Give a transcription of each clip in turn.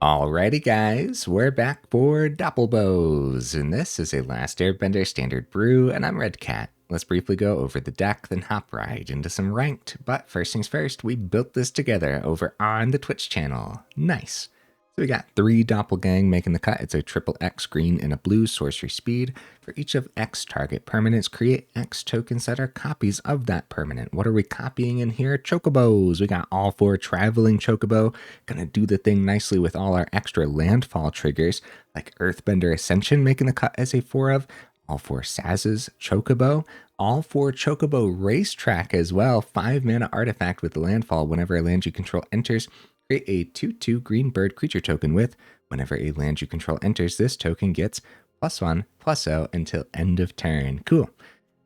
Alrighty guys, we're back for Doppelbows, and this is a last Airbender Standard brew, and I'm Red Cat. Let's briefly go over the deck, then hop right into some Ranked. But first things first, we built this together over on the Twitch channel. Nice. So we got 3 Doppelgang making the cut. It's a triple X green and a blue sorcery speed. For each of X target permanents, create X tokens that are copies of that permanent. What are we copying in here? Chocobos. We got all 4 Traveling Chocobo. Gonna do the thing nicely with all our extra Landfall triggers, like Earthbender Ascension making the cut as a 4 of. All 4 Sazh's Chocobo. All 4 Chocobo Racetrack as well. 5 mana artifact with the Landfall. Whenever a land you control enters, create a 2/2 green bird creature token with. Whenever a land you control enters, this token gets +1/+0 until end of turn. Cool.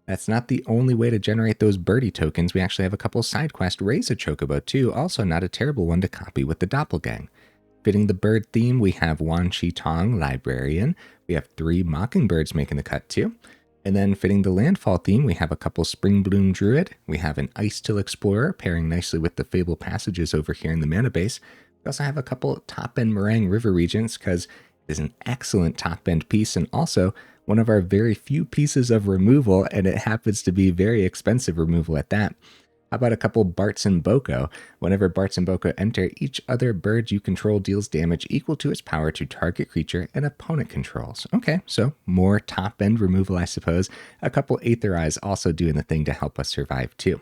That's not the only way to generate those birdie tokens. We actually have a couple Sidequest Raise a Chocobo too. Also not a terrible one to copy with the Doppelgang. Fitting the bird theme, we have Wan Shi Tong, Librarian. We have 3 Mockingbirds making the cut too. And then fitting the Landfall theme, we have a couple Springbloom Druid. We have an Icetill Explorer pairing nicely with the Fabled Passages over here in the mana base. We also have a couple top-end Marang River Regents because it is an excellent top-end piece and also one of our very few pieces of removal, and it happens to be very expensive removal at that. How about a couple Bartz and Boko? Whenever Bartz and Boko enter, each other bird you control deals damage equal to its power to target creature an opponent controls. Okay, so more top-end removal, I suppose. A couple Aetherize also doing the thing to help us survive too.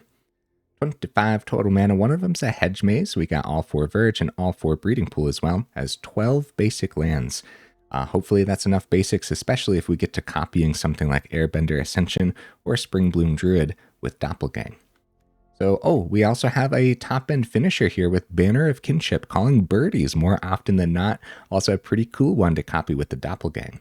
25 total mana. One of them's a Hedge Maze. We got all 4 Verge and all 4 Breeding Pool as well as 12 basic lands. Hopefully that's enough basics, especially if we get to copying something like Airbender Ascension or Springbloom Druid with Doppelgang. So, we also have a top-end finisher here with Banner of Kinship, calling birdies more often than not. Also a pretty cool one to copy with the Doppelgang.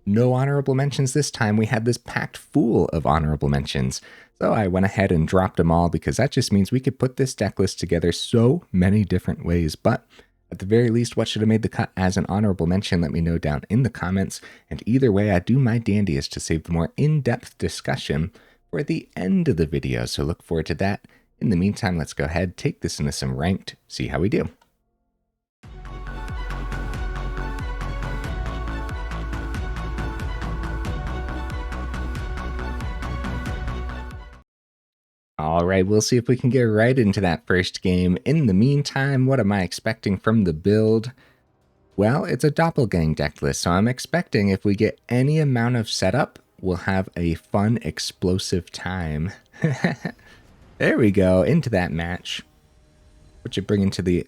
No honorable mentions this time. We had this packed full of honorable mentions. So I went ahead and dropped them all because that just means we could put this deck list together so many different ways. But at the very least, what should have made the cut as an honorable mention? Let me know down in the comments. And either way, I do my dandiest to save the more in-depth discussion for the end of the video. So look forward to that. In the meantime, let's go ahead, take this into some Ranked, see how we do. All right, we'll see if we can get right into that first game. In the meantime, what am I expecting from the build? Well, it's a Doppelgang deck list, so I'm expecting if we get any amount of setup, we'll have a fun, explosive time. There we go, into that match. What you bring into the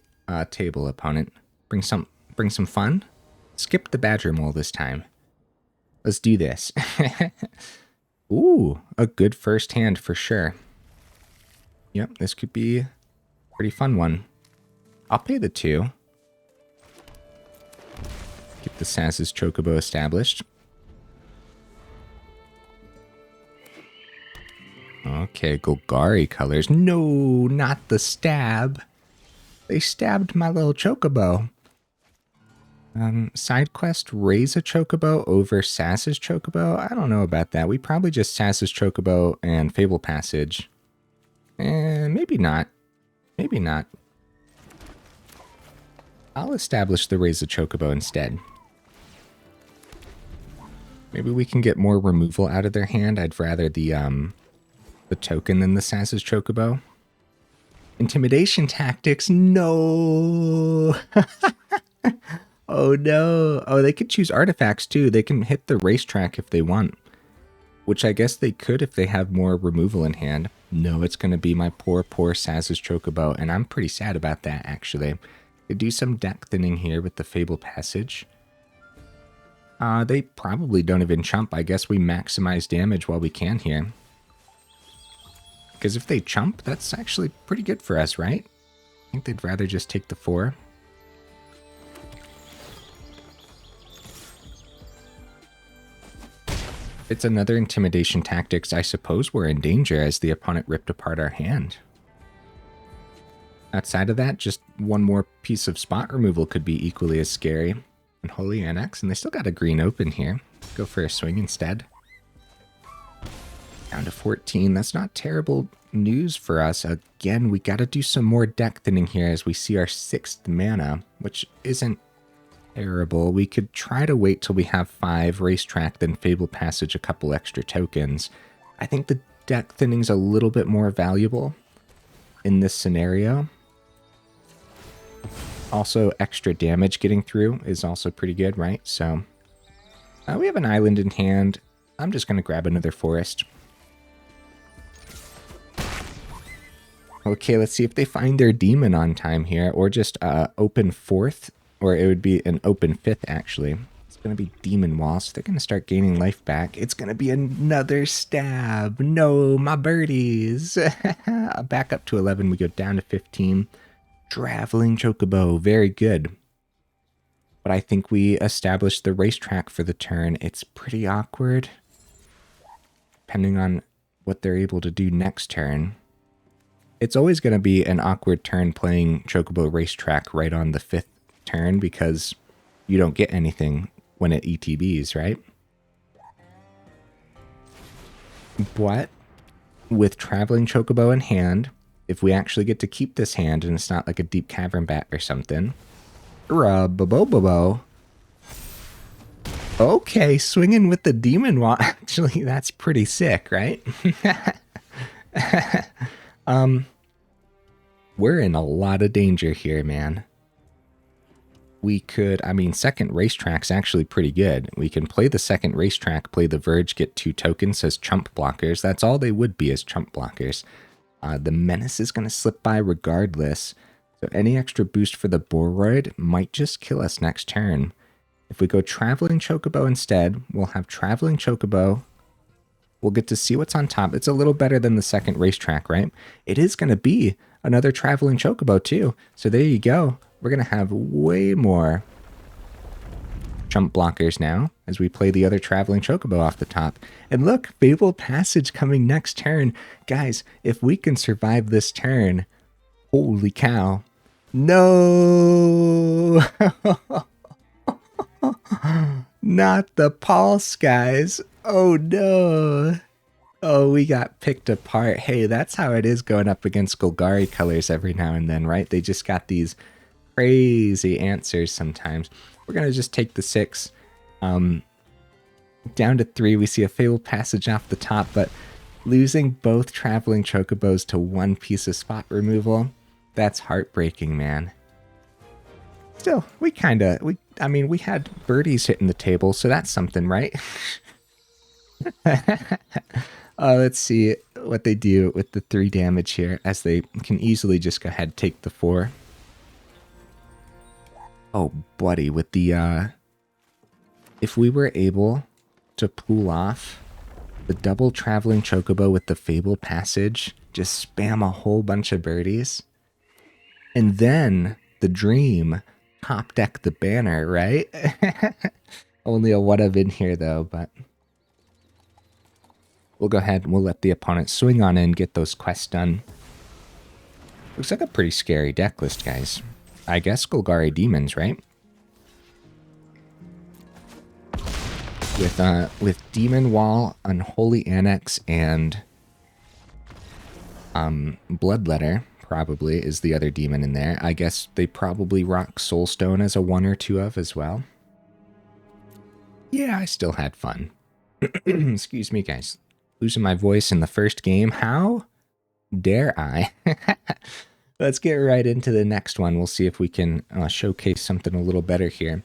table, opponent? Bring some fun? Skip the Badger Mole this time. Let's do this. Ooh, a good first hand for sure. Yep, this could be a pretty fun one. I'll pay the 2. Get the Sazh's Chocobo established. Okay, Golgari colors. No, not the stab. They stabbed my little Chocobo. Sidequest Raise a Chocobo over Sazh's Chocobo? I don't know about that. We probably just Sazh's Chocobo and Fabled Passage. Maybe not. Maybe not. I'll establish the Raise a Chocobo instead. Maybe we can get more removal out of their hand. I'd rather the token than the Sazh's Chocobo. Intimidation tactics, no. Oh no. Oh, they could choose artifacts too. They can hit the racetrack if they want. Which I guess they could if they have more removal in hand. No, it's going to be my poor Sazh's Chocobo, and I'm pretty sad about that actually. Could do some deck thinning here with the Fabled Passage. They probably don't even chump. I guess we maximize damage while we can here. Because if they chump, that's actually pretty good for us, right? I think they'd rather just take the 4. If it's another intimidation tactics, I suppose we're in danger as the opponent ripped apart our hand. Outside of that, just one more piece of spot removal could be equally as scary. And Holy Annex, and they still got a green open here. Go for a swing instead. Down to 14. That's not terrible news for us. Again, we got to do some more deck thinning here as we see our 6th mana, which isn't terrible. We could try to wait till we have 5 Racetrack, then Fabled Passage a couple extra tokens. I think the deck thinning's a little bit more valuable in this scenario. Also, extra damage getting through is also pretty good, right? So, we have an island in hand. I'm just going to grab another forest. Okay, let's see if they find their demon on time here, or just open 4th, or it would be an open 5th, actually. It's going to be Demon Wall, so they're going to start gaining life back. It's going to be another stab. No, my birdies. Back up to 11, we go down to 15. Traveling Chocobo, very good. But I think we established the racetrack for the turn. It's pretty awkward, depending on what they're able to do next turn. It's always going to be an awkward turn playing Chocobo Racetrack right on the 5th turn because you don't get anything when it ETBs, right? But with Traveling Chocobo in hand, if we actually get to keep this hand and it's not like a Deep Cavern Bat or something. Bo. Okay, swinging with the Demon Wall. Actually, that's pretty sick, right? We're in a lot of danger here, man. We could, I mean, second racetrack's actually pretty good. We can play the second racetrack, play the Verge, get 2 tokens as chump blockers. That's all they would be as chump blockers. The Menace is going to slip by regardless. So any extra boost for the Boroid might just kill us next turn. If we go Traveling Chocobo instead, we'll have Traveling Chocobo. We'll get to see what's on top. It's a little better than the second racetrack, right? It is going to be another Traveling Chocobo too. So there you go. We're going to have way more chump blockers now as we play the other Traveling Chocobo off the top. And look, Fabled Passage coming next turn. Guys, if we can survive this turn, holy cow. No! Not the pulse, guys. Oh no. Oh, we got picked apart. Hey, that's how it is going up against Golgari colors every now and then, right? They just got these crazy answers sometimes. We're going to just take the 6. Down to 3, we see a Fabled Passage off the top, but losing both Traveling Chocobos to 1 piece of spot removal, that's heartbreaking, man. Still, we had birdies hitting the table, so that's something, right? Let's see what they do with the 3 damage here, as they can easily just go ahead and take the 4. Oh, buddy, with the, if we were able to pull off the double Traveling Chocobo with the Fabled Passage, just spam a whole bunch of birdies, and then the dream, top deck the banner, right? Only a what of in here, though, but we'll go ahead and we'll let the opponent swing on in, get those quests done. Looks like a pretty scary deck list, guys. I guess Golgari Demons, right? With Demon Wall, Unholy Annex, and Bloodletter probably is the other demon in there. I guess they probably rock Soulstone as a 1 or 2 of as well. Yeah, I still had fun. Excuse me, guys. Losing my voice in the first game. How dare I? Let's get right into the next one. We'll see if we can showcase something a little better here.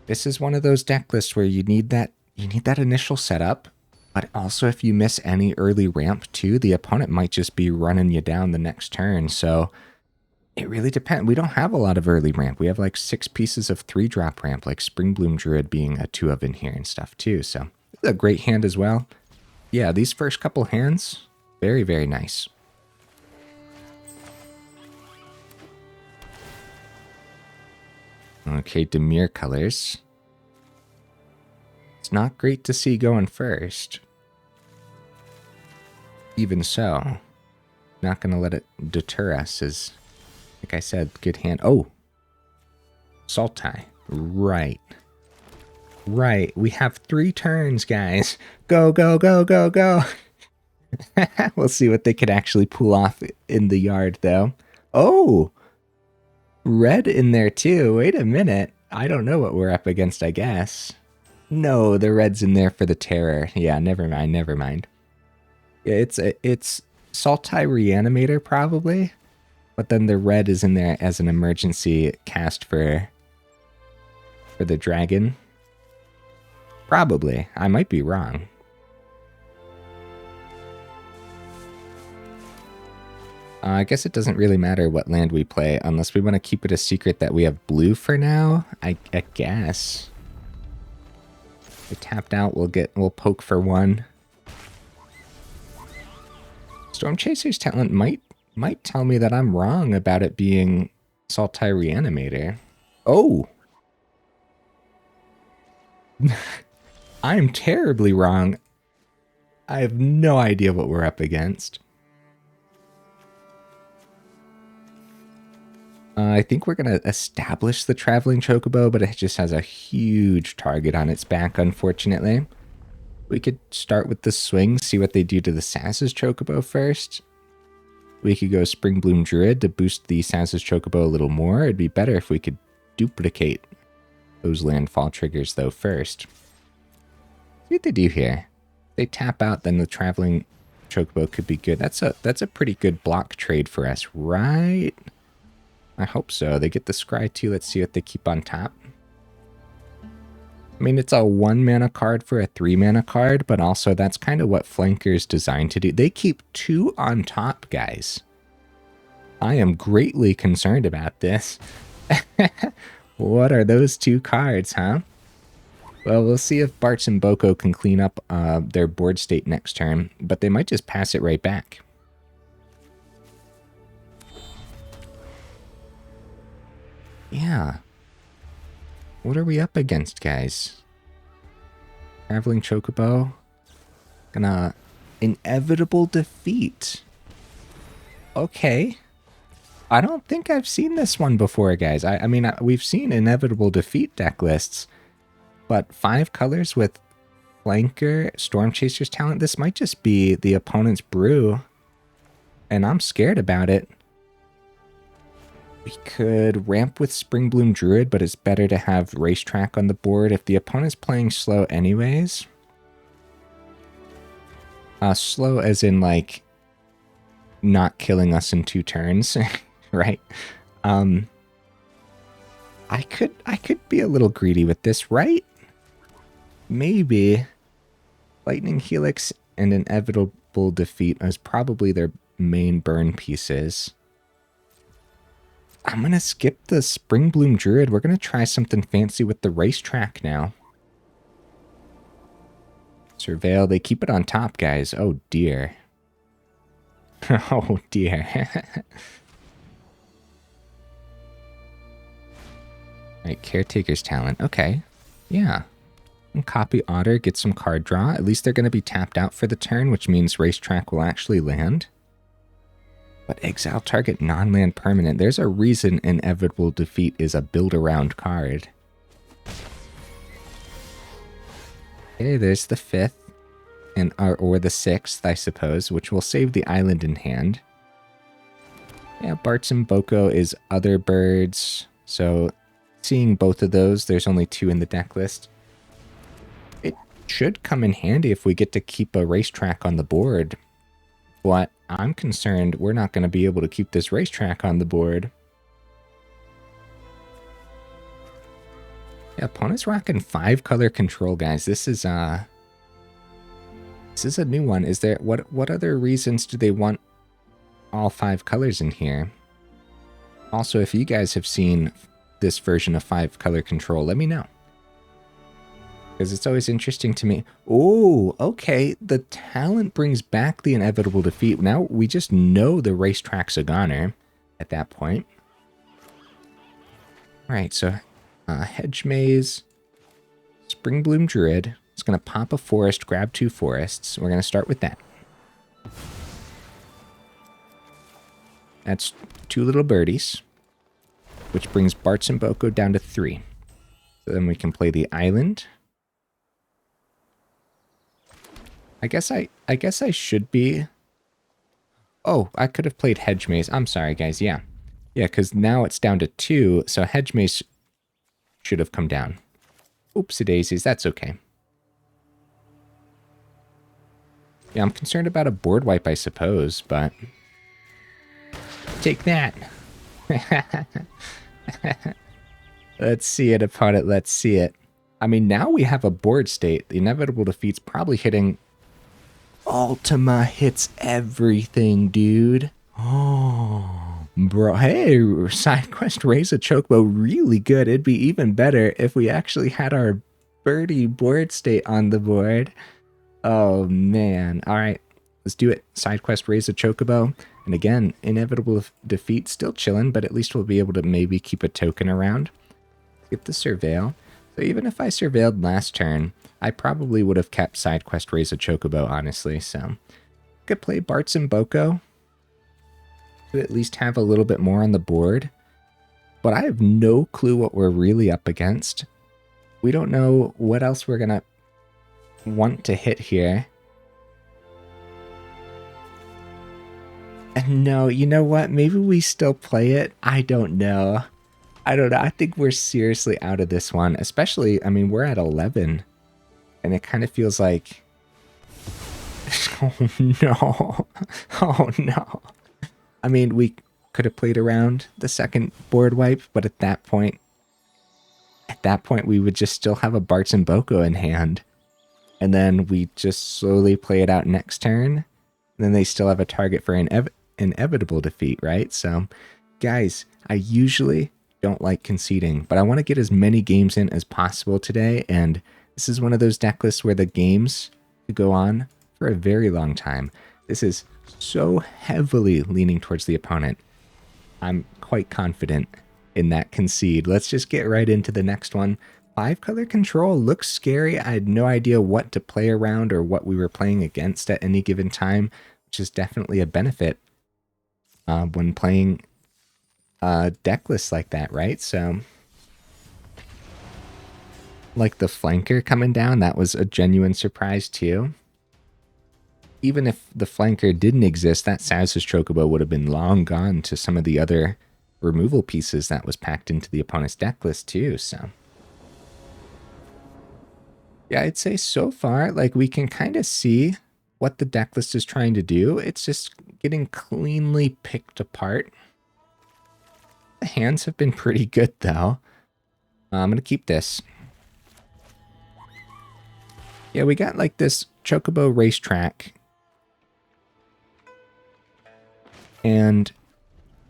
This is one of those deck lists where you need that initial setup, but also if you miss any early ramp too, the opponent might just be running you down the next turn. So it really depends. We don't have a lot of early ramp. We have like 6 pieces of 3-drop ramp, like Springbloom Druid being a 2 of in here and stuff too. So it's a great hand as well. Yeah, these first couple hands, very, very nice. Okay, Demir colors. It's not great to see going first. Even so, not going to let it deter us, as, like I said, good hand. Oh! Sultai. Right. Right. We have 3 turns, guys. Go, go, go, go, go! We'll see what they could actually pull off in the yard, though. Oh! red in there too. Wait a minute. I don't know what we're up against, I guess. No, the red's in there for the terror. Yeah, never mind, never mind. Yeah, it's Sultai Reanimator probably, but then the red is in there as an emergency cast for the dragon. Probably. I might be wrong. I guess it doesn't really matter what land we play unless we want to keep it a secret that we have blue for now. I guess. If we tapped out, we'll poke for one. Storm Chaser's talent might tell me that I'm wrong about it being Sultai Reanimator. Oh! I'm terribly wrong. I have no idea what we're up against. I think we're going to establish the Traveling Chocobo, but it just has a huge target on its back, unfortunately. We could start with the swing, see what they do to the Sazh's Chocobo first. We could go Springbloom Druid to boost the Sazh's Chocobo a little more. It'd be better if we could duplicate those landfall triggers, though, first. See what they do here. If they tap out, then the Traveling Chocobo could be good. That's a pretty good block trade for us, right? I hope so. They get the Scry too. Let's see what they keep on top. I mean, it's a 1 mana card for a 3 mana card, but also that's kind of what Flanker's designed to do. They keep 2 on top, guys. I am greatly concerned about this. What are those 2 cards, huh? Well, we'll see if Bartz and Boko can clean up their board state next turn, but they might just pass it right back. Yeah. What are we up against, guys? Traveling Chocobo. Gonna... Inevitable defeat. Okay. I don't think I've seen this one before, guys. I mean, we've seen inevitable defeat deck lists, but 5 colors with Flanker, Storm Chaser's talent, this might just be the opponent's brew, and I'm scared about it. We could ramp with Springbloom Druid, but it's better to have Racetrack on the board if the opponent's playing slow anyways. Slow as in, like, not killing us in 2 turns, right? I could be a little greedy with this, right? Maybe Lightning Helix and Inevitable Defeat is probably their main burn pieces. I'm going to skip the Springbloom Druid. We're going to try something fancy with the Racetrack now. Surveil. They keep it on top, guys. Oh, dear. Oh, dear. Alright, Caretaker's talent. Okay. Yeah. And copy Otter, get some card draw. At least they're going to be tapped out for the turn, which means Racetrack will actually land. But exile target non-land permanent. There's a reason Inevitable Defeat is a build-around card. Okay, there's the 5th, and or the 6th, I suppose, which will save the island in hand. Yeah, Bartz and Boko is other birds, so seeing both of those, there's only 2 in the deck list. It should come in handy if we get to keep a Racetrack on the board, but I'm concerned we're not going to be able to keep this Racetrack on the board. Yeah, opponent's rocking 5 color control, guys. This is a new one. Is there what other reasons do they want all 5 colors in here? Also, if you guys have seen this version of 5 color control, let me know. Because it's always interesting to me. Oh, okay. The talent brings back the Inevitable Defeat. Now we just know the Racetrack's a goner at that point. Alright, so Hedge Maze, Springbloom Druid. It's going to pop a forest, grab 2 forests. We're going to start with that. That's 2 little birdies, which brings Bartz and Boko down to 3. So then we can play the island. I guess I should be... Oh, I could have played Hedge Maze. I'm sorry, guys. Yeah. Yeah, because now it's down to 2, so Hedge Maze should have come down. Oopsie daisies, that's okay. Yeah, I'm concerned about a board wipe, I suppose, but... Take that! Let's see it, opponent, let's see it. I mean, now we have a board state. The inevitable defeat's probably hitting... Ultima hits everything, dude. Oh, bro. Hey, Sidequest raise a Chocobo really good. It'd be even better if we actually had our birdie board state on the board. Oh, man. All right, let's do it. Sidequest raise a Chocobo. And again, inevitable defeat still chilling, but at least we'll be able to maybe keep a token around. Get the Surveil. So even if I surveilled last turn, I probably would have kept Sidequest raise a Chocobo, honestly. So could play Bartz and Boko to at least have a little bit more on the board. But I have no clue what we're really up against. We don't know what else we're going to want to hit here. And no, you know what? Maybe we still play it. I don't know. I think we're seriously out of this one. Especially, I mean, we're at 11. And it kind of feels like... Oh, no. Oh, no. I mean, we could have played around the second board wipe, but at that point, we would just still have a Bartz and Boko in hand. And then we just slowly play it out next turn. And then they still have a target for an inevitable defeat, right? So, guys, I usually don't like conceding, but I want to get as many games in as possible today, and this is one of those deck lists where the games could go on for a very long time. This is so heavily leaning towards the opponent. I'm quite confident in that concede. Let's just get right into the next one. 5-color control looks scary. I had no idea what to play around or what we were playing against at any given time, which is definitely a benefit when playing deck lists like that, right? So, like the flanker coming down, that was a genuine surprise too. Even if the flanker didn't exist, that Sazh's Chocobo would have been long gone to some of the other removal pieces that was packed into the opponent's deck list too, so. Yeah, I'd say so far, like, we can kind of see what the deck list is trying to do. It's just getting cleanly picked apart. The hands have been pretty good, though. I'm going to keep this. Yeah, we got, like, this Chocobo Racetrack. And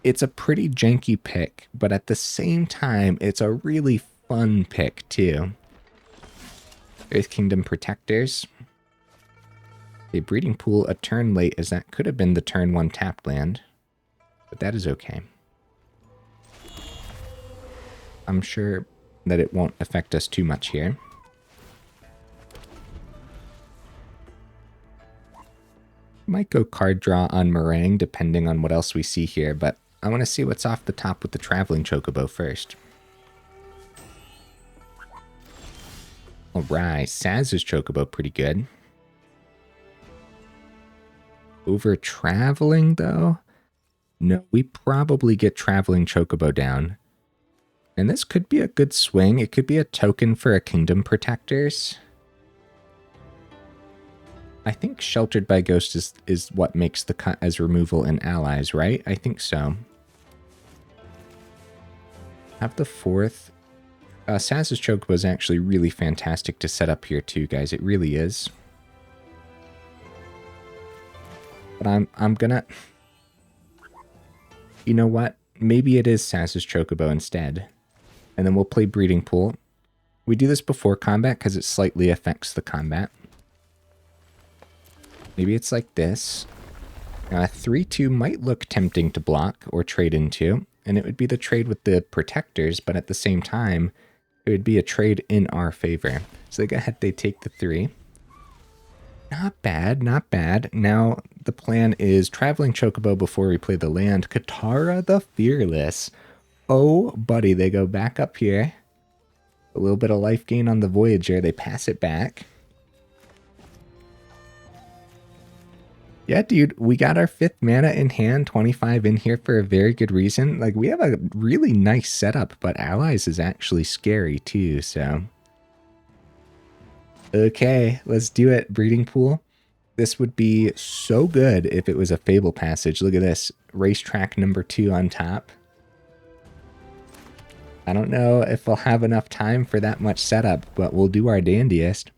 it's a pretty janky pick, but at the same time, it's a really fun pick, too. Earth Kingdom Protectors. A Breeding Pool a turn late, as that could have been the turn 1 tapped land. But that is okay. I'm sure that it won't affect us too much here. Might go card draw on Marang, depending on what else we see here, but I want to see what's off the top with the Traveling Chocobo first. Alright, Sazh's Chocobo pretty good. Over Traveling, though? No, we probably get Traveling Chocobo down. And this could be a good swing. It could be a token for a Kingdom Protectors. I think Sheltered by Ghost is what makes the cut as removal in allies, right? I think so. Have the 4th. Sazh's Chocobo is actually really fantastic to set up here too, guys. It really is. But I'm gonna... You know what? Maybe it is Sazh's Chocobo instead. And then we'll play Breeding Pool. We do this before combat because it slightly affects the combat. Maybe it's like this. 3-2 might look tempting to block or trade into. And it would be the trade with the Protectors, but at the same time, it would be a trade in our favor. So they go ahead, they take the 3. Not bad, not bad. Now, the plan is Traveling Chocobo before we play the land. Katara the Fearless. Oh, buddy, they go back up here. A little bit of life gain on the Voyager. They pass it back. Yeah, dude, we got our 5th mana in hand, 25 in here for a very good reason. Like, we have a really nice setup, but Allies is actually scary too, so. Okay, let's do it, Breeding Pool. This would be so good if it was a Fabled Passage. Look at this, Racetrack number 2 on top. I don't know if we'll have enough time for that much setup, but we'll do our dandiest.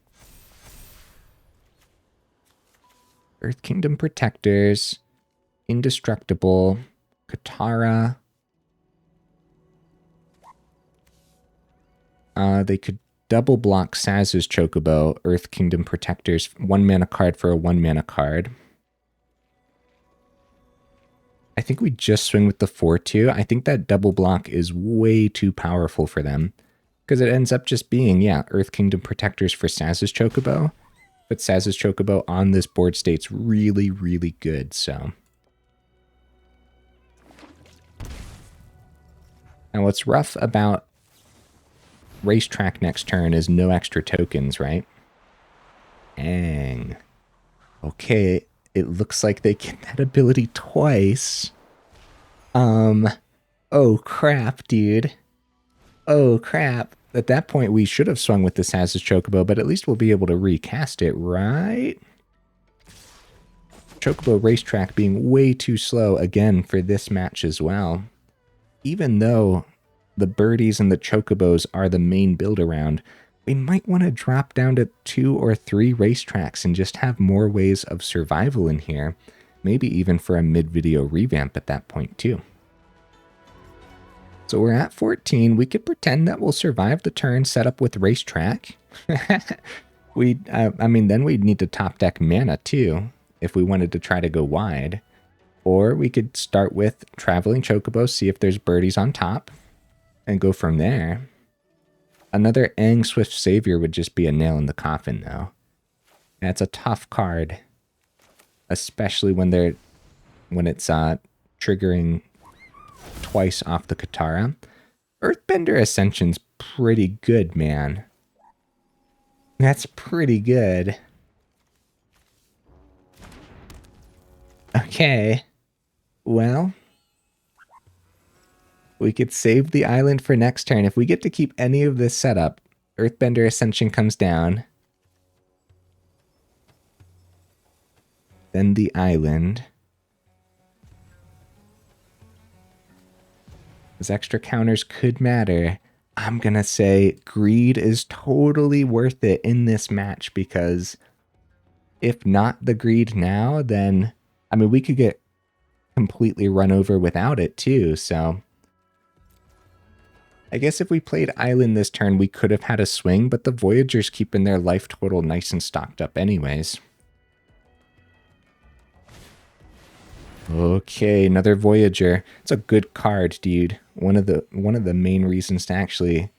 Earth Kingdom Protectors, Indestructible, Katara. They could double block Sazh's Chocobo, Earth Kingdom Protectors, 1 mana card for a 1 mana card. I think we just swing with the 4-2. I think that double block is way too powerful for them. Because it ends up just being, yeah, Earth Kingdom Protectors for Sazh's Chocobo. But Sazh's Chocobo on this board state's really, really good, so. Now what's rough about Racetrack next turn is no extra tokens, right? Dang. Okay, it looks like they get that ability twice. Oh crap, dude. Oh crap. At that point, we should have swung with the Sazh's Chocobo, but at least we'll be able to recast it, right? Chocobo Racetrack being way too slow again for this match as well. Even though the birdies and the chocobos are the main build around, we might want to drop down to 2 or 3 racetracks and just have more ways of survival in here. Maybe even for a mid-video revamp at that point too. So we're at 14. We could pretend that we'll survive the turn set up with racetrack. I mean, then we'd need to top deck mana too, if we wanted to try to go wide. Or we could start with Traveling Chocobo, see if there's birdies on top, and go from there. Another Aang Swift Savior would just be a nail in the coffin, though. That's a tough card, especially when it's triggering twice off the Katara. Earthbender Ascension's pretty good, man. That's pretty good. Okay. Well, we could save the island for next turn. If we get to keep any of this setup, Earthbender Ascension comes down. Then the island. Those extra counters could matter. I'm going to say greed is totally worth it in this match, because if not the greed now, then, I mean, we could get completely run over without it too, so. I guess if we played Island this turn, we could have had a swing, but the Voyager's keeping their life total nice and stocked up anyways. Okay, another Voyager. It's a good card, dude. One of the main reasons to actually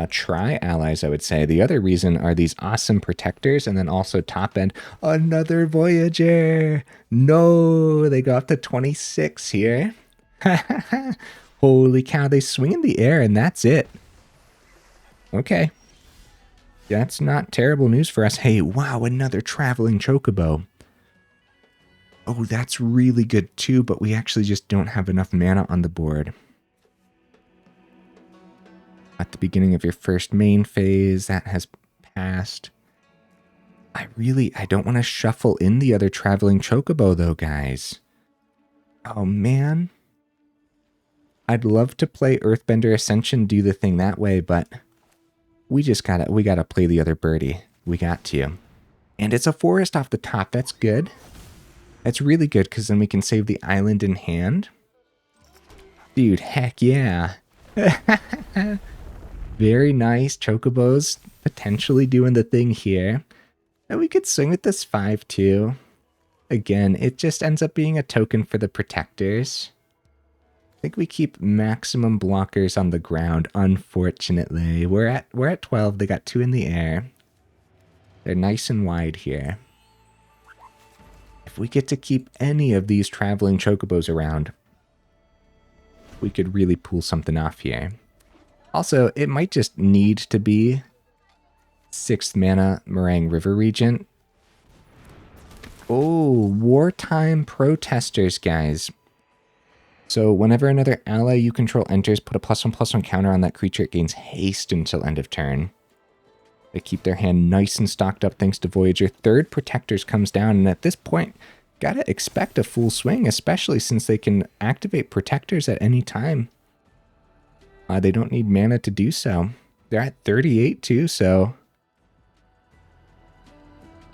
try allies, I would say. The other reason are these awesome protectors, and then also top end. Another Voyager! No, they go up to 26 here. Holy cow, they swing in the air and that's it. Okay. That's not terrible news for us. Hey, wow, another Traveling Chocobo. Oh, that's really good too, but we actually just don't have enough mana on the board. At the beginning of your first main phase, that has passed. I don't want to shuffle in the other Traveling Chocobo though, guys. Oh man. I'd love to play Earthbender Ascension, do the thing that way, but we gotta play the other birdie. We got to. And it's a forest off the top. That's good. That's really good, because then we can save the island in hand. Dude, heck yeah. Very nice. Chocobos potentially doing the thing here. And we could swing with this 5-2. Again, it just ends up being a token for the protectors. I think we keep maximum blockers on the ground, unfortunately. We're at 12. They got 2 in the air. They're nice and wide here. If we get to keep any of these Traveling Chocobos around, we could really pull something off here. Also, it might just need to be 6th mana Marang River Regent. Oh, wartime protesters, guys. So whenever another ally you control enters, put a +1/+1 counter on that creature. It gains haste until end of turn. They keep their hand nice and stocked up thanks to Voyager. Third Protectors comes down, and at this point, gotta expect a full swing, especially since they can activate Protectors at any time. They don't need mana to do so. They're at 38 too, so...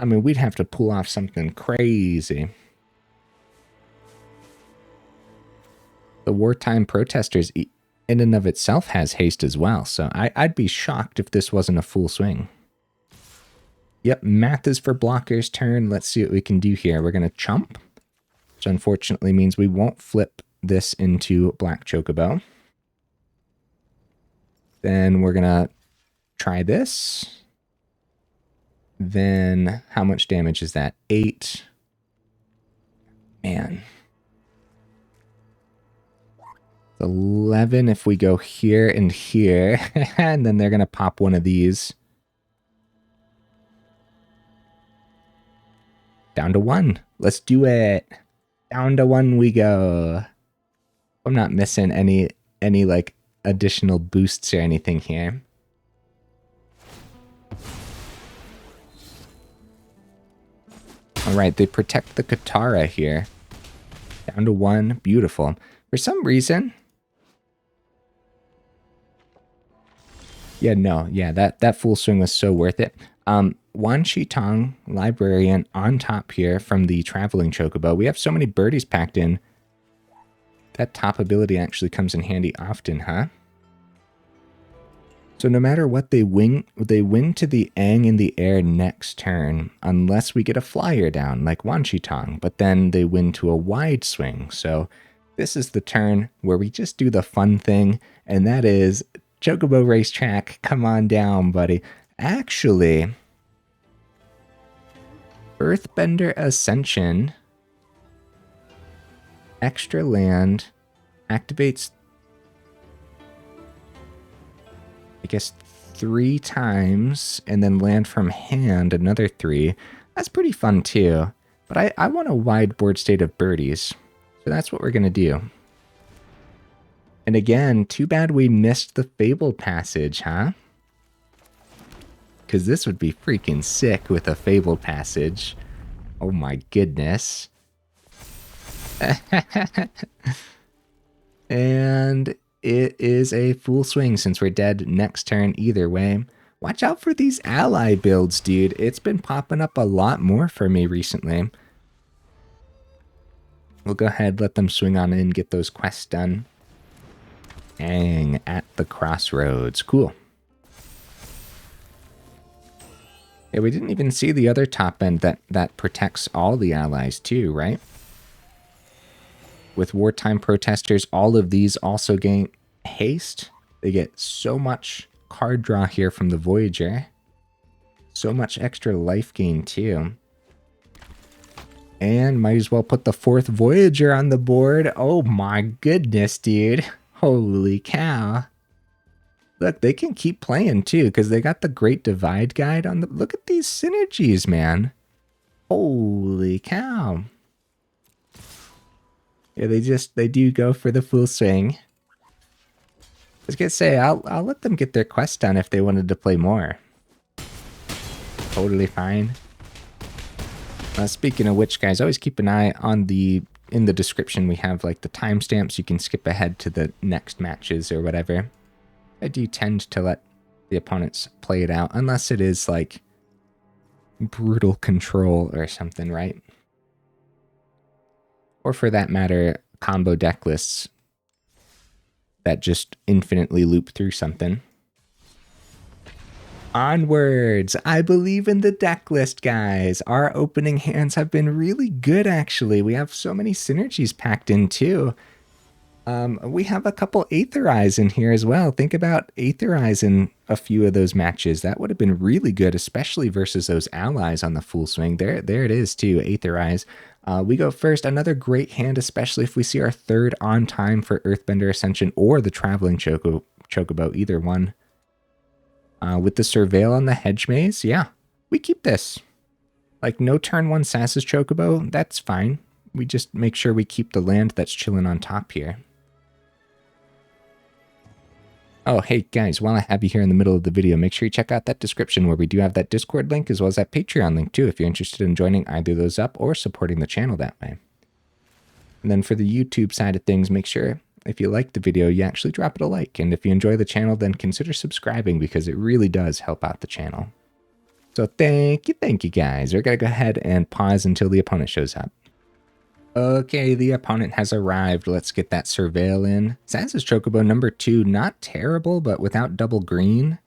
I mean, we'd have to pull off something crazy. The Wartime Protesters in and of itself has haste as well, so I'd be shocked if this wasn't a full swing. Yep, math is for Blocker's turn. Let's see what we can do here. We're going to chump, which unfortunately means we won't flip this into Black Chocobo. Then we're going to try this. Then how much damage is that? 8. Man. 11 if we go here and here. And then they're going to pop one of these. Down to 1. Let's do it. Down to 1 we go. I'm not missing any like additional boosts or anything here. All right, they protect the Katara here. Down to 1. Beautiful. For some reason... Yeah, that full swing was so worth it. Wan Shi Tong, Librarian, on top here from the Traveling Chocobo. We have so many birdies packed in. That top ability actually comes in handy often, huh? So no matter what they win to the Aang in the air next turn, unless we get a flyer down like Wan Shi Tong, but then they win to a wide swing. So this is the turn where we just do the fun thing, and that is Chocobo Racetrack, come on down, buddy. Actually, Earthbender Ascension, extra land, activates, I guess, 3 times, and then land from hand another 3. That's pretty fun too. But I want a wide board state of birdies, so that's what we're going to do. And again, too bad we missed the Fabled Passage, huh? Because this would be freaking sick with a Fabled Passage. Oh my goodness. And it is a full swing since we're dead next turn either way. Watch out for these ally builds, dude. It's been popping up a lot more for me recently. We'll go ahead, let them swing on in, get those quests done. Dang, at the crossroads. Cool. Yeah, we didn't even see the other top end that protects all the allies too, right? With Wartime Protesters, all of these also gain haste. They get so much card draw here from the Voyager. So much extra life gain too. And might as well put the 4th Voyager on the board. Oh my goodness, dude. Holy cow. Look, they can keep playing too, because they got the Great Divide Guide on the... Look at these synergies, man. Holy cow. Yeah, they do go for the full swing. I was gonna say, I'll let them get their quest done if they wanted to play more. Totally fine. Speaking of which, guys, always keep an eye on in the description we have like the timestamps. You can skip ahead to the next matches or whatever. I do tend to let the opponents play it out, unless it is like brutal control or something, right? Or for that matter, combo deck lists that just infinitely loop through something. Onwards! I believe in the deck list, guys. Our opening hands have been really good, actually. We have so many synergies packed in, too. We have a couple Aetherize in here as well. Think about Aetherize in a few of those matches. That would have been really good, especially versus those allies on the full swing. There it is, too, Aetherize. We go first. Another great hand, especially if we see our 3rd on time for Earthbender Ascension or the Traveling Chocobo, either one. With the Surveil on the Hedge Maze, yeah, we keep this. Like, no turn 1 Sazh's Chocobo, that's fine. We just make sure we keep the land that's chilling on top here. Oh, hey guys, while I have you here in the middle of the video, make sure you check out that description where we do have that Discord link as well as that Patreon link too if you're interested in joining either of those up or supporting the channel that way. And then for the YouTube side of things, make sure if you like the video, you actually drop it a like. And if you enjoy the channel, then consider subscribing because it really does help out the channel. So thank you guys. We're going to go ahead and pause until the opponent shows up. Okay, the opponent has arrived. Let's get that surveil in. Sazh's Chocobo number 2, not terrible, but without double green,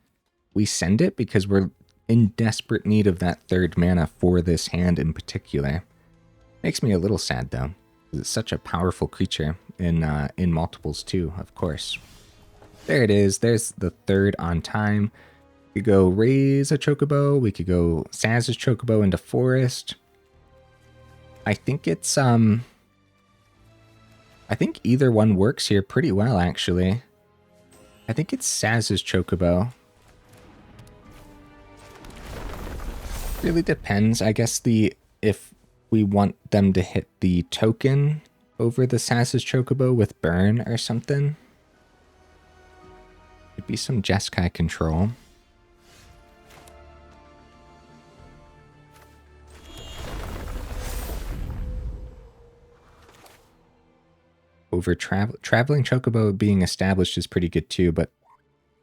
we send it because we're in desperate need of that 3rd mana for this hand in particular. Makes me a little sad though. It's such a powerful creature in multiples too, of course. There it is. There's the 3rd on time. We could go raise a Chocobo. We could go Sazh's Chocobo into forest. I think it's, I think either one works here pretty well, actually. I think it's Sazh's Chocobo. Really depends. I guess if we want them to hit the token over the Sazh's Chocobo with burn or something. Could be some Jeskai control. Over Traveling Chocobo being established is pretty good too, but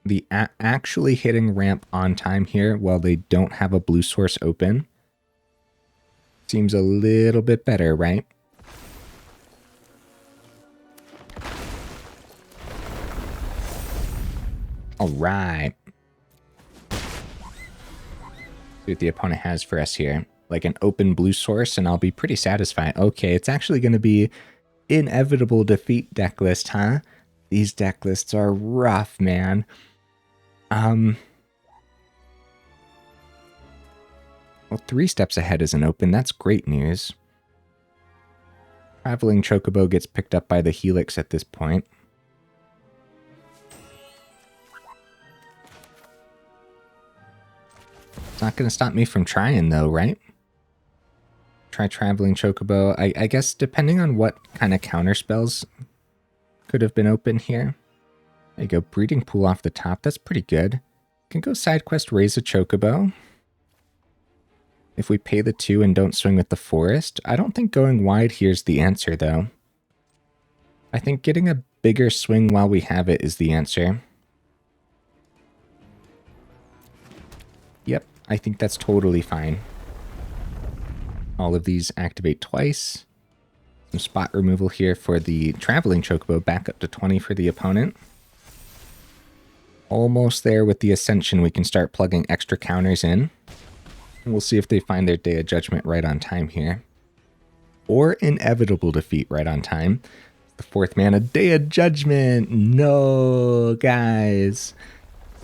the actually hitting ramp on time here while they don't have a blue source open seems a little bit better, right? All right. See what the opponent has for us here. Like an open blue source, and I'll be pretty satisfied. Okay, it's actually going to be inevitable defeat deck list, huh? These deck lists are rough, man. Well, 3 steps ahead isn't open. That's great news. Traveling Chocobo gets picked up by the Helix at this point. It's not going to stop me from trying, though, right? Try Traveling Chocobo. I guess depending on what kind of counter spells could have been open here. There you go, Breeding Pool off the top. That's pretty good. Can go Sidequest, raise a Chocobo. If we pay the 2 and don't swing with the forest. I don't think going wide here is the answer, though. I think getting a bigger swing while we have it is the answer. Yep, I think that's totally fine. All of these activate twice. Some spot removal here for the Traveling Chocobo, back up to 20 for the opponent. Almost there with the Ascension, we can start plugging extra counters in. And we'll see if they find their Day of Judgment right on time here. Or Inevitable Defeat right on time. The 4th mana, Day of Judgment! No, guys!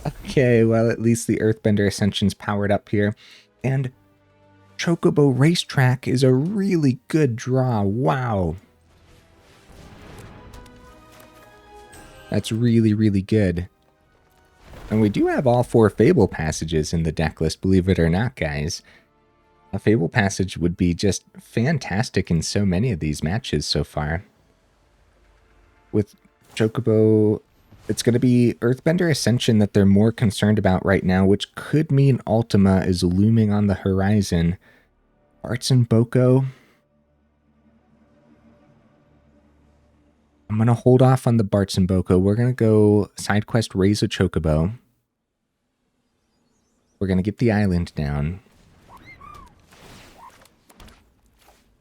Okay, well at least the Earthbender Ascension's powered up here. And Chocobo Racetrack is a really good draw. Wow. That's really, really good. And we do have all 4 Fabled Passages in the deck list, believe it or not, guys. A Fabled Passage would be just fantastic in so many of these matches so far. With Chocobo, it's going to be Earthbender Ascension that they're more concerned about right now, which could mean Ultima is looming on the horizon. Bartz and Boko. I'm going to hold off on the Bartz and Boko. We're going to go Sidequest, raise a Chocobo. We're going to get the island down.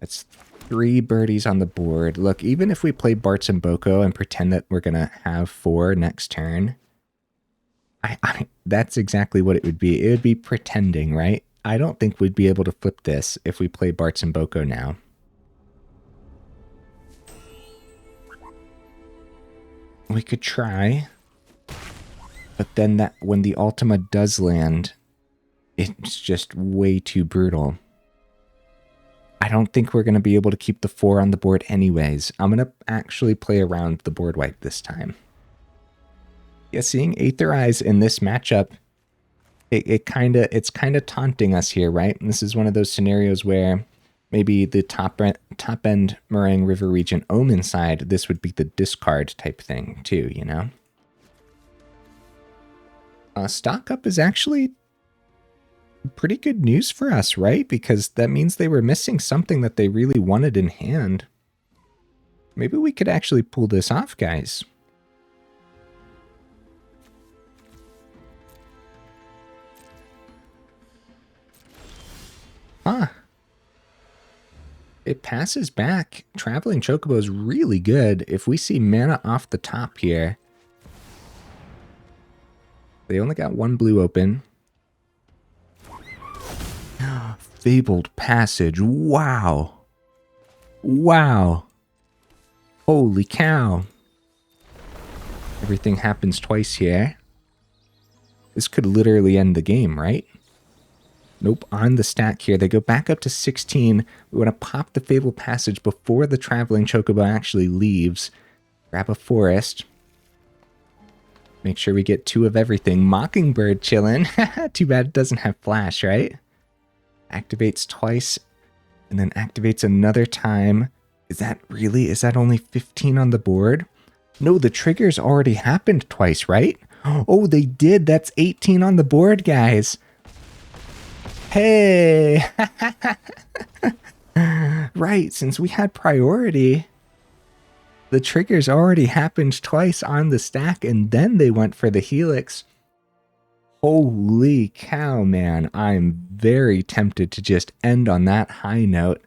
That's 3 birdies on the board. Look, even if we play Bartz and Boko and pretend that we're going to have 4 next turn, that's exactly what it would be. It would be pretending, right? I don't think we'd be able to flip this if we play Bartz and Boko now. We could try, but then that when the Ultima does land, it's just way too brutal. I don't think we're going to be able to keep the 4 on the board anyways. I'm going to actually play around the board wipe this time. Yeah, seeing Aetherize in this matchup, it's kind of taunting us here, right? And this is one of those scenarios where maybe the top end Marang River Regent Omen side, this would be the discard type thing too, you know? Stock up is actually pretty good news for us, right? Because that means they were missing something that they really wanted in hand. Maybe we could actually pull this off, guys. Huh. It passes back. Traveling Chocobo is really good. If we see mana off the top here. They only got one blue open. Fabled Passage. Wow. Wow. Holy cow. Everything happens twice here. This could literally end the game, right? Nope, on the stack here. They go back up to 16. We want to pop the Fabled Passage before the Traveling Chocobo actually leaves. Grab a forest. Make sure we get 2 of everything. Mockingbird chillin'. Too bad it doesn't have flash, right? Activates twice and then activates another time. Is that only 15 on the board? No, the trigger's already happened twice, right? Oh, they did. That's 18 on the board, guys. Hey! Right, since we had priority, the triggers already happened twice on the stack, and then they went for the Helix. Holy cow, man. I'm very tempted to just end on that high note.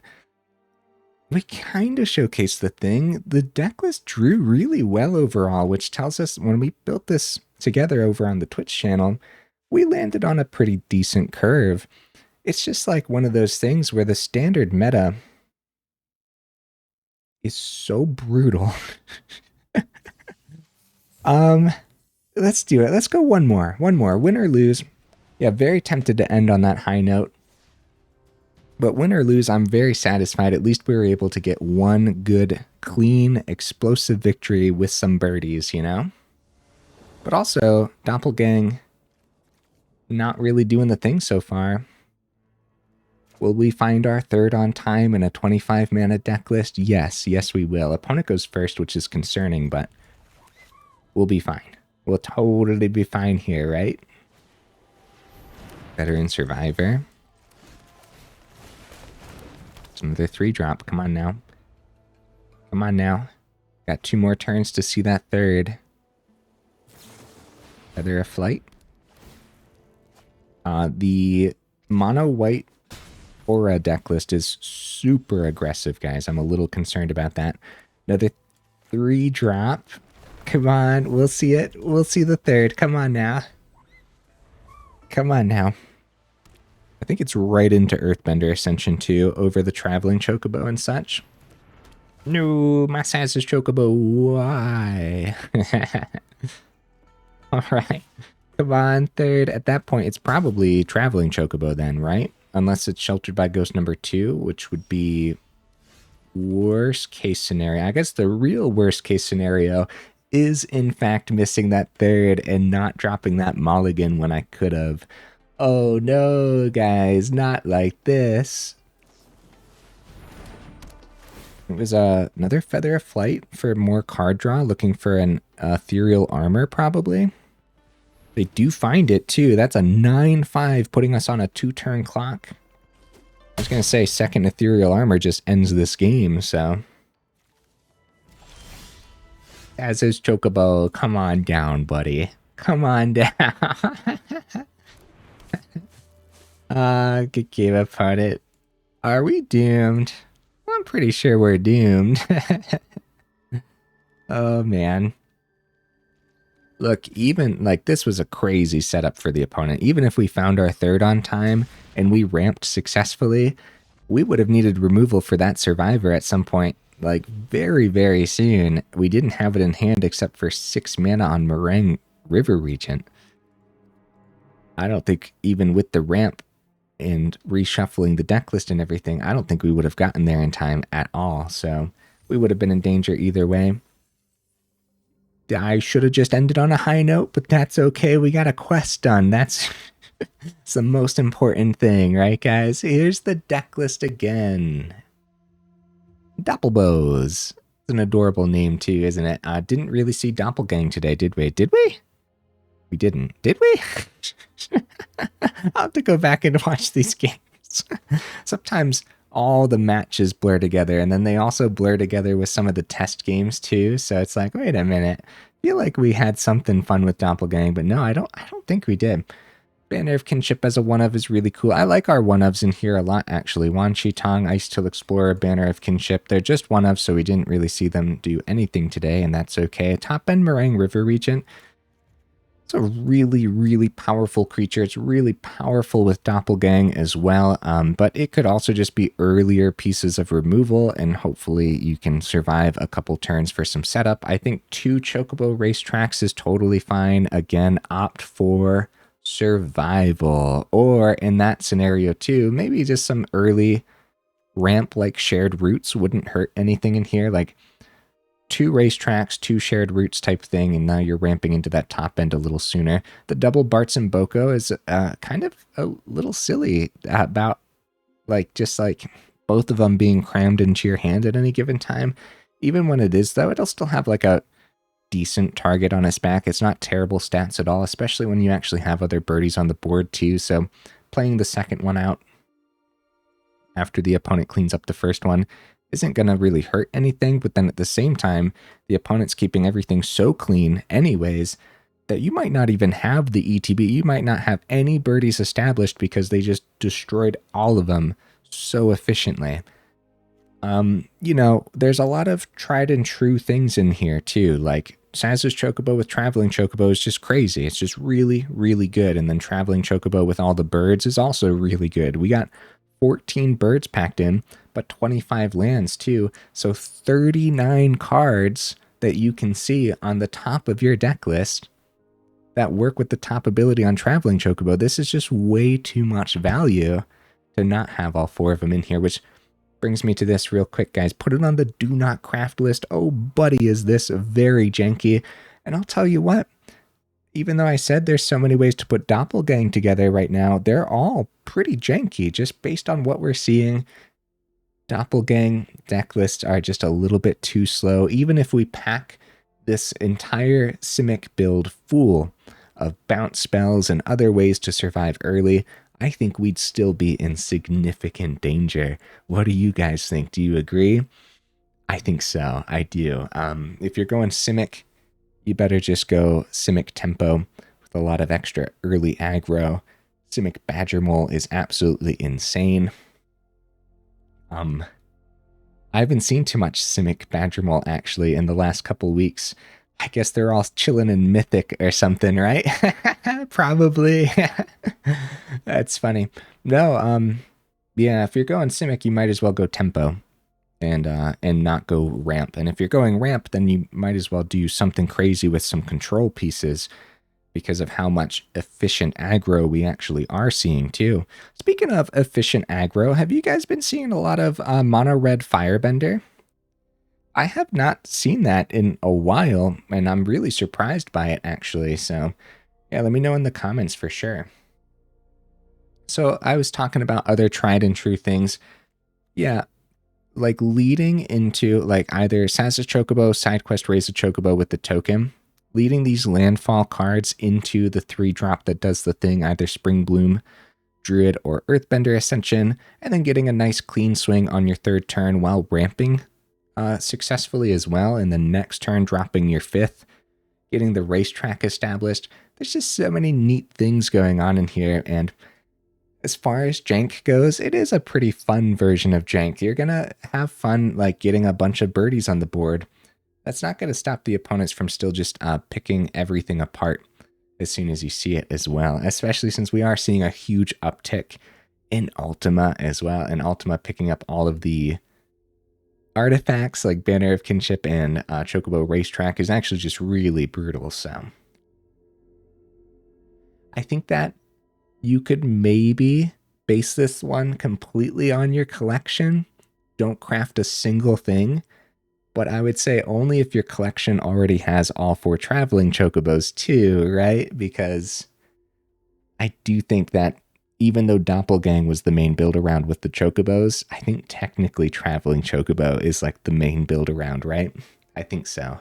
We kind of showcased the thing. The deck list drew really well overall, which tells us when we built this together over on the Twitch channel, we landed on a pretty decent curve. It's just like one of those things where the standard meta is so brutal. Let's do it. Let's go one more. Win or lose. Yeah, very tempted to end on that high note. But win or lose, I'm very satisfied. At least we were able to get one good, clean, explosive victory with some birdies, you know? But also, Doppelgang not really doing the thing so far. Will we find our third on time in a 25 mana deck list? Yes, we will. Opponent goes first, which is concerning, but we'll be fine. We'll totally be fine here, right? Veteran Survivor. Another 3-drop. Come on now. Come on now. Got 2 more turns to see that third. Feather of Flight. The mono white aura deck list is super aggressive, guys. I'm a little concerned about that. Another 3-drop. Come on. We'll see it. We'll see the third. Come on now. Come on now. I think it's right into Earthbender Ascension too, over the Traveling Chocobo and such. No, my Sazh Chocobo, why? Alright, come on, third. At that point, it's probably Traveling Chocobo then, right? Unless it's Sheltered by Ghost number 2, which would be worst case scenario. I guess the real worst case scenario is in fact missing that third and not dropping that mulligan when I could have. Oh no, guys, not like this. It was another Feather of Flight for more card draw, looking for an Ethereal Armor, probably. They do find it, too. That's a 9-5, putting us on a 2-turn clock. I was going to say, second Ethereal Armor just ends this game, so... Sazh Chocobo, come on down, buddy. Come on down. Good game opponent. Are we doomed? Well, I'm pretty sure we're doomed. Oh, man. Look, even, like, this was a crazy setup for the opponent. Even if we found our third on time and we ramped successfully, we would have needed removal for that Survivor at some point, like, very, very soon. We didn't have it in hand except for 6 mana on Marang River Regent. I don't think even with the ramp and reshuffling the deck list and everything, I don't think we would have gotten there in time at all. So we would have been in danger either way. I should have just ended on a high note, but that's okay. We got a quest done. That's It's the most important thing, right, guys? Here's the deck list again. Doppelbows. It's an adorable name, too, isn't it? Didn't really see Doppelgang today, did we? Did we? We didn't. Did we? I'll have to go back and watch these games. Sometimes all the matches blur together, and then they also blur together with some of the test games, too. So it's like, wait a minute. I feel like we had something fun with Doppelgang, but no, I don't think we did. Banner of Kinship as a one-of is really cool. I like our one-ofs in here a lot, actually. Wan Shi Tong, Icetill Explorer, Banner of Kinship. They're just one-ofs, so we didn't really see them do anything today, and that's okay. Top end Marang River Regent. It's a really, really powerful creature. It's really powerful with Doppelgang as well, but it could also just be earlier pieces of removal, and hopefully you can survive a couple turns for some setup. I think 2 Chocobo Racetracks is totally fine. Again, opt for survival, or in that scenario too, maybe just some early ramp like shared routes wouldn't hurt anything in here, like 2 racetracks, 2 shared routes type thing, and now you're ramping into that top end a little sooner. The double Bartz and Boko is kind of a little silly about just like both of them being crammed into your hand at any given time. Even when it is, though, it'll still have like a decent target on its back. It's not terrible stats at all, especially when you actually have other birdies on the board too. So playing the second one out after the opponent cleans up the first one isn't going to really hurt anything, but then at the same time, the opponent's keeping everything so clean anyways that you might not even have the ETB. You might not have any birdies established because they just destroyed all of them so efficiently. You know, there's a lot of tried and true things in here too, like Sazh's Chocobo with Traveling Chocobo is just crazy. It's just really, really good. And then Traveling Chocobo with all the birds is also really good. We got 14 birds packed in, but 25 lands too. So 39 cards that you can see on the top of your deck list that work with the top ability on Traveling Chocobo. This is just way too much value to not have all 4 of them in here, which brings me to this real quick, guys. Put it on the do not craft list. Oh, buddy, is this very janky. And I'll tell you what, even though I said there's so many ways to put Doppelgang together right now, they're all pretty janky just based on what we're seeing. Doppelgang deck lists are just a little bit too slow. Even if we pack this entire Simic build full of bounce spells and other ways to survive early, I think we'd still be in significant danger. What do you guys think? Do you agree? I think so. I do. If you're going Simic, you better just go Simic Tempo with a lot of extra early aggro. Simic Badger Mole is absolutely insane. I haven't seen too much Simic Badger Mole actually in the last couple weeks. I guess they're all chilling in Mythic or something, right? Probably. That's funny. No, yeah, if you're going Simic, you might as well go Tempo and not go Ramp. And if you're going Ramp, then you might as well do something crazy with some control pieces because of how much efficient aggro we actually are seeing too. Speaking of efficient aggro, have you guys been seeing a lot of mono red Firebender? I have not seen that in a while, and I'm really surprised by it, actually. So, yeah, let me know in the comments for sure. So, I was talking about other tried and true things. Yeah, like leading into like either Sazh's Chocobo, Sidequest Raise a Chocobo with the token, leading these landfall cards into the 3-drop that does the thing, either Springbloom Druid or Earthbender Ascension, and then getting a nice clean swing on your 3rd turn while ramping successfully as well, and the next turn dropping your 5th, getting the racetrack established. There's just so many neat things going on in here, and as far as jank goes, it is a pretty fun version of jank. You're gonna have fun like getting a bunch of birdies on the board. That's not gonna stop the opponents from still just picking everything apart as soon as you see it as well, especially since we are seeing a huge uptick in Ultima as well, and Ultima picking up all of the artifacts like Banner of Kinship and Chocobo Racetrack is actually just really brutal. So I think that you could maybe base this one completely on your collection. Don't craft a single thing, but I would say only if your collection already has all 4 Traveling Chocobos too, right? Because I do think that even though Doppelgang was the main build around with the Chocobos, I think technically Traveling Chocobo is like the main build around, right? I think so.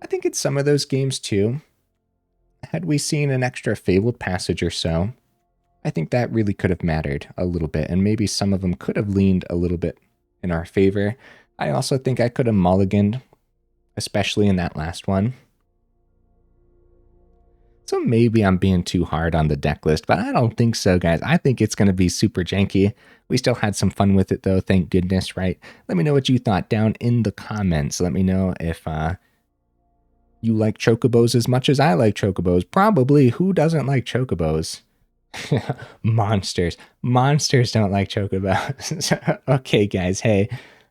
I think it's some of those games too. Had we seen an extra Fabled Passage or so, I think that really could have mattered a little bit, and maybe some of them could have leaned a little bit in our favor. I also think I could have mulliganed, especially in that last one. So maybe I'm being too hard on the deck list, but I don't think so, guys. I think it's going to be super janky. We still had some fun with it, though, thank goodness, right? Let me know what you thought down in the comments. Let me know if you like Chocobos as much as I like Chocobos. Probably. Who doesn't like Chocobos? Monsters. Monsters don't like Chocobos. Okay, guys. Hey,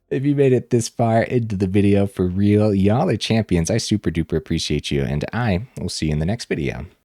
if you made it this far into the video for real, y'all are champions. I super duper appreciate you, and I will see you in the next video.